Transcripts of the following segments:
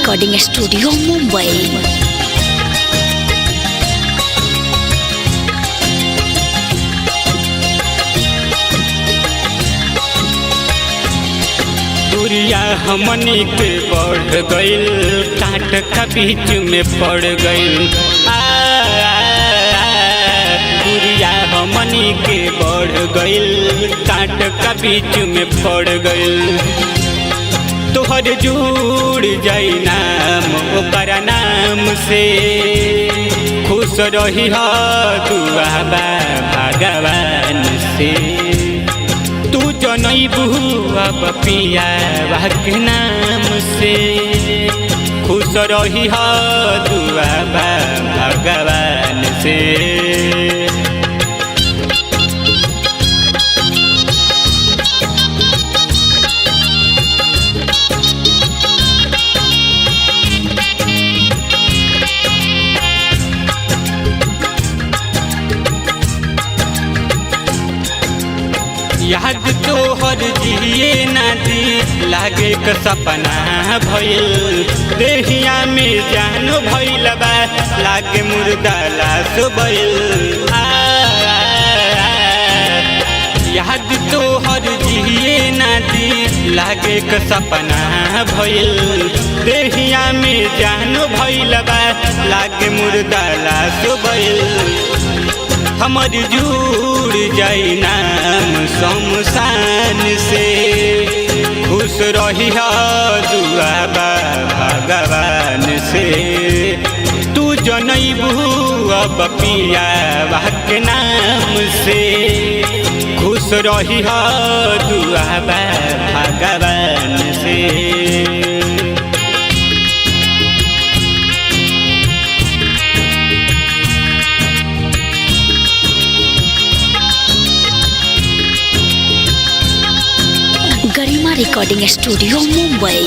Recording studio Mumbai. दूरिया हमनी के बढ़ गइल, कांट का बीच में पड़ गइल। दूरिया हमनी के बढ़ गइल, कांट का बीच में पड़ गइल। तोहर जुड़ जाई नाम ओकर नाम से, खुश रही हा दुआ बा भगवान से। तू जनैबू अब पिया के नाम से, खुश रही हा दुआ बा भगवान से। याद तोहर जिए ना दी लागे क सपना भइल। देहिया में जान भइल बा लागे मुर्दा लाश भइल। याद तोहर जिए ना दी लागे क सपना भइल। देहिया में जान भइल बा लागे मुर्दा लाश भइल। हमर जुड़ जाई नाम शमशान से, खुश रही हा दुआ बा भगवान से। तू जनैबू अब पिया के नाम से, खुश रही हा दुआ बा भगवान से। गरिमा रिकॉर्डिंग स्टूडियो मुंबई।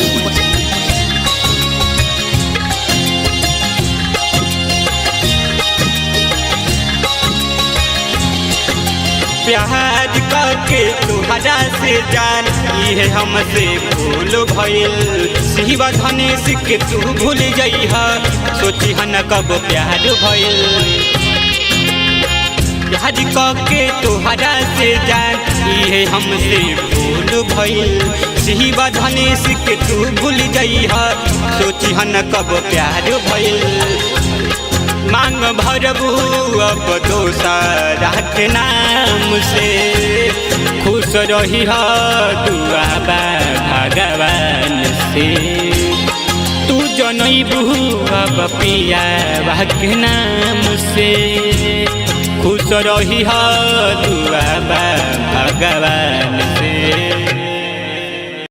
प्यार करके तुहरा से जान ये हमसे भूल भइल। शिवा धनेश के तू भूल जइहा, सोची हन कब प्यार भइल। प्यार करके तुहरा से जान ये हमसे भूल भइल। शिवा धनेश के तू भूल जइहा, सोची हन कब प्यार भइल। मांग भरबू अब दोसरा के नाम से, खुश रही हा दुआ बा भगवान से। तू जनैबू अब पिया के नाम से, खुश रही हा दुआ बा भगवान।